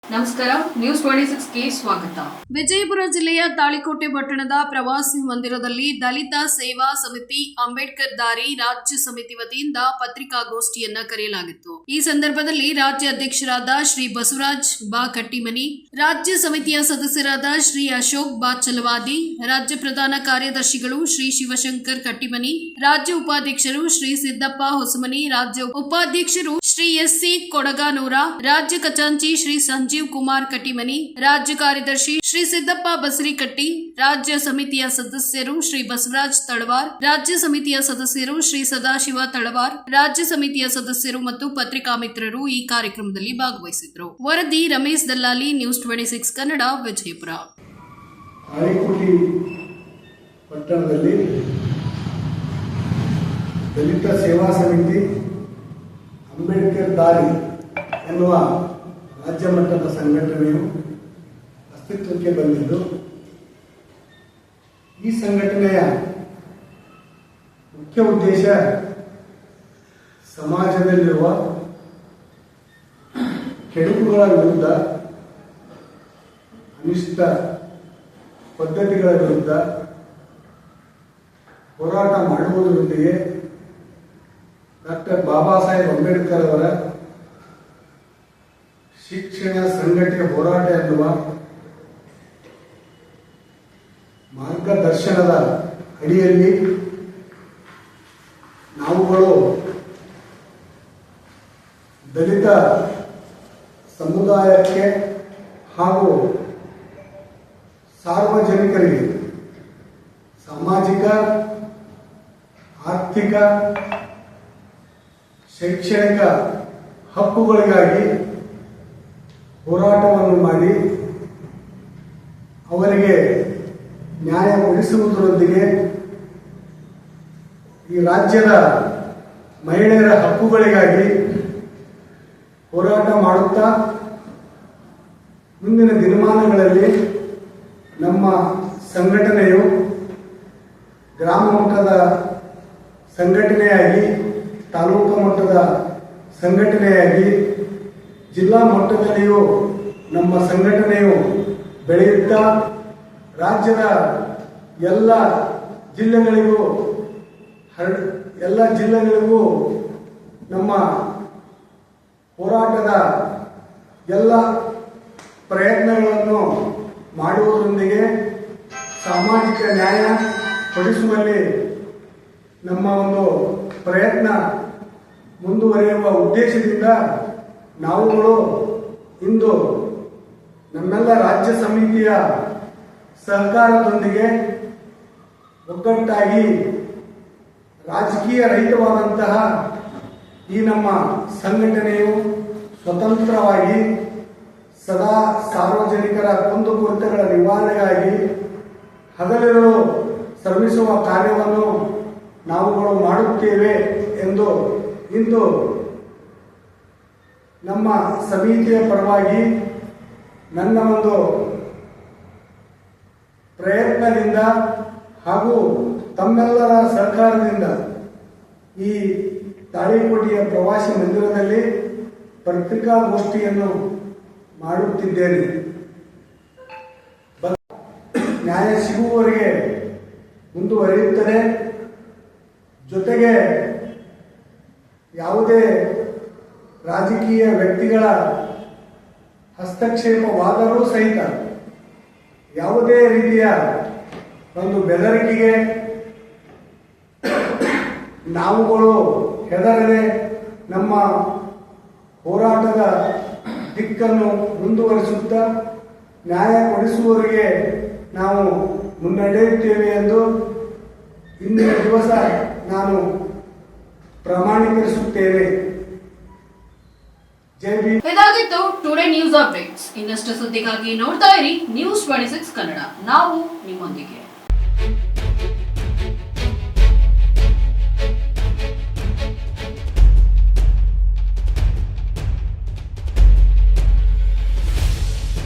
ನಮಸ್ಕಾರ, ನ್ಯೂಸ್ 26ಗೆ ಸ್ವಾಗತ. ವಿಜಯಪುರ ಜಿಲ್ಲೆಯ ತಾಳಿಕೋಟೆ ಪಟ್ಟಣದ ಪ್ರವಾಸಿ ಮಂದಿರದಲ್ಲಿ ದಲಿತ ಸೇವಾ ಸಮಿತಿ ಅಂಬೇಡ್ಕರ್ ದಾರಿ ರಾಜ್ಯ ಸಮಿತಿ ವತಿಯಿಂದ ಪತ್ರಿಕಾಗೋಷ್ಠಿಯನ್ನ ಕರೆಯಲಾಗಿತ್ತು. ಈ ಸಂದರ್ಭದಲ್ಲಿ ರಾಜ್ಯ ಅಧ್ಯಕ್ಷರಾದ ಶ್ರೀ ಬಸವರಾಜ್ ಬಾ ಕಟ್ಟಿಮನಿ, ರಾಜ್ಯ ಸಮಿತಿಯ ಸದಸ್ಯರಾದ ಶ್ರೀ ಅಶೋಕ್ ಬಾ ಚಲವಾದಿ, ರಾಜ್ಯ ಪ್ರಧಾನ ಕಾರ್ಯದರ್ಶಿಗಳು ಶ್ರೀ ಶಿವಶಂಕರ್ ಕಟ್ಟಿಮನಿ, ರಾಜ್ಯ ಉಪಾಧ್ಯಕ್ಷರು ಶ್ರೀ ಸಿದ್ದಪ್ಪ ಹೊಸಮನಿ, ರಾಜ್ಯ ಉಪಾಧ್ಯಕ್ಷರು ಶ್ರೀ ಎಸ್.ಸಿ. ಕೊಡಗಾನೂರ, ರಾಜ್ಯ ಖಜಾಂಚಿ ಶ್ರೀ ಸಂಜೀವ್ ಕುಮಾರ್ ಕಟ್ಟಿಮನಿ, ರಾಜ್ಯ ಕಾರ್ಯದರ್ಶಿ ಶ್ರೀ ಸಿದ್ದಪ್ಪ ಬಸರಿಕಟ್ಟಿ, ರಾಜ್ಯ ಸಮಿತಿಯ ಸದಸ್ಯರು ಶ್ರೀ ಬಸವರಾಜ್ ತಳವಾರ್, ರಾಜ್ಯ ಸಮಿತಿಯ ಸದಸ್ಯರು ಶ್ರೀ ಸದಾಶಿವ ತಳವಾರ್, ರಾಜ್ಯ ಸಮಿತಿಯ ಸದಸ್ಯರು ಮತ್ತು ಪತ್ರಿಕಾ ಮಿತ್ರರು ಈ ಕಾರ್ಯಕ್ರಮದಲ್ಲಿ ಭಾಗವಹಿಸಿದ್ರು. ವರದಿ ರಮೇಶ್ ದಲ್ಲಾಲಿ, ನ್ಯೂಸ್ 26 ಕನ್ನಡ, ವಿಜಯಪುರ. ತಾಳಿಕೋಟೆ ಪಟ್ಟಣದಲ್ಲಿ ದಲಿತ ಸೇವಾ ಸಮಿತಿ ಅಂಬೇಡ್ಕರ್ ದಾರಿ ಎನ್ನುವ ರಾಜ್ಯ ಮಟ್ಟದ ಸಂಘಟನೆಯು ಅಸ್ತಿತ್ವಕ್ಕೆ ಬಂದಿದ್ದು, ಈ ಸಂಘಟನೆಯ ಮುಖ್ಯ ಉದ್ದೇಶ ಸಮಾಜದಲ್ಲಿರುವ ಕೆಡುಕುಗಳ ವಿರುದ್ಧ, ಅನಿಷ್ಟ ಪದ್ಧತಿಗಳ ವಿರುದ್ಧ ಹೋರಾಟ ಮಾಡುವುದರೊಂದಿಗೆ ಡಾಕ್ಟರ್ ಬಾಬಾ ಸಾಹೇಬ್ ಅಂಬೇಡ್ಕರ್ ಅವರ ಶಿಕ್ಷಣ ಸಂಘಟನೆ ಹೋರಾಟ ಎನ್ನುವ ಮಾರ್ಗದರ್ಶನದ ಅಡಿಯಲ್ಲಿ ನಾವುಗಳು ದಲಿತ ಸಮುದಾಯಕ್ಕೆ ಹಾಗೂ ಸಾರ್ವಜನಿಕರಿಗೆ ಸಾಮಾಜಿಕ, ಆರ್ಥಿಕ, ಶೈಕ್ಷಣಿಕ ಹಕ್ಕುಗಳಿಗಾಗಿ ಹೋರಾಟವನ್ನು ಮಾಡಿ ಅವರಿಗೆ ನ್ಯಾಯ ಕೊಡಿಸುವುದರೊಂದಿಗೆ ಈ ರಾಜ್ಯದ ಮಹಿಳೆಯರ ಹಕ್ಕುಗಳಿಗಾಗಿ ಹೋರಾಟ ಮಾಡುತ್ತಾ ಮುಂದಿನ ದಿನಮಾನಗಳಲ್ಲಿ ನಮ್ಮ ಸಂಘಟನೆಯು ಗ್ರಾಮ ಮಟ್ಟದ ಸಂಘಟನೆಯಾಗಿ, ತಾಲೂಕು ಮಟ್ಟದ ಸಂಘಟನೆಯಾಗಿ, ಜಿಲ್ಲಾ ಮಟ್ಟದಲ್ಲಿಯೂ ನಮ್ಮ ಸಂಘಟನೆಯು ಬೆಳೆಯುತ್ತಾ ರಾಜ್ಯದ ಎಲ್ಲ ಜಿಲ್ಲೆಗಳಿಗೂ ನಮ್ಮ ಹೋರಾಟದ ಎಲ್ಲ ಪ್ರಯತ್ನಗಳನ್ನು ಮಾಡುವುದರೊಂದಿಗೆ ಸಾಮಾಜಿಕ ನ್ಯಾಯ ಕೊಡಿಸುವಲ್ಲಿ ನಮ್ಮ ಒಂದು ಪ್ರಯತ್ನ ಮುಂದುವರಿಯುವ ಉದ್ದೇಶದಿಂದ ನಾವುಗಳು ಇಂದು ನಮ್ಮೆಲ್ಲ ರಾಜ್ಯ ಸಮಿತಿಯ ಸಹಕಾರದೊಂದಿಗೆ ಒಗ್ಗಟ್ಟಾಗಿ ರಾಜಕೀಯ ರಹಿತವಾದಂತಹ ಈ ನಮ್ಮ ಸಂಘಟನೆಯು ಸ್ವತಂತ್ರವಾಗಿ ಸದಾ ಸಾರ್ವಜನಿಕರ ಕುಂದುಕೊರತೆಗಳ ನಿವಾರಣೆಗಾಗಿ ಹಗಲಿರುಳು ಶ್ರಮಿಸುವ ಕಾರ್ಯವನ್ನು ನಾವುಗಳು ಮಾಡುತ್ತೇವೆ ಎಂದು ಇಂದು ನಮ್ಮ ಸಮಿತಿಯ ಪರವಾಗಿ ನನ್ನ ಒಂದು ಪ್ರಯತ್ನದಿಂದ ಹಾಗೂ ತಮ್ಮೆಲ್ಲರ ಸಹಕಾರದಿಂದ ಈ ತಾಳಿಕೋಟೆಯ ಪ್ರವಾಸಿ ಮಂದಿರದಲ್ಲಿ ಪತ್ರಿಕಾಗೋಷ್ಠಿಯನ್ನು ಮಾಡುತ್ತಿದ್ದೇನೆ. ನ್ಯಾಯ ಸಿಗುವವರೆಗೆ ಮುಂದುವರಿಯುತ್ತದೆ. ಜೊತೆಗೆ ಯಾವುದೇ ರಾಜಕೀಯ ವ್ಯಕ್ತಿಗಳ ಹಸ್ತಕ್ಷೇಪವಾದರೂ ಸಹಿತ ಯಾವುದೇ ರೀತಿಯ ಒಂದು ಬೆದರಿಕೆಗೆ ನಾವುಗಳು ಹೆದರದೆ ನಮ್ಮ ಹೋರಾಟದ ದಿಕ್ಕನ್ನು ಮುಂದುವರಿಸುತ್ತಾ ನ್ಯಾಯ ಕೊಡಿಸುವವರಿಗೆ ನಾವು ಮುನ್ನಡೆಯುತ್ತೇವೆ ಎಂದು ಇಂದಿನ ದಿವಸ ನಾನು ಪ್ರಮಾಣೀಕರಿಸುತ್ತೇನೆ. ಇದಾಗಿತ್ತು ಟುಡೇ ನ್ಯೂಸ್ ಅಪ್ಡೇಟ್ಸ್. ಇನ್ನಷ್ಟು ಸುದ್ದಿಗಾಗಿ ನೋಡ್ತಾ ಇರಿ ನ್ಯೂಸ್ 26 ಕನ್ನಡ. ನಾವು ನಿಮ್ಮೊಂದಿಗೆ.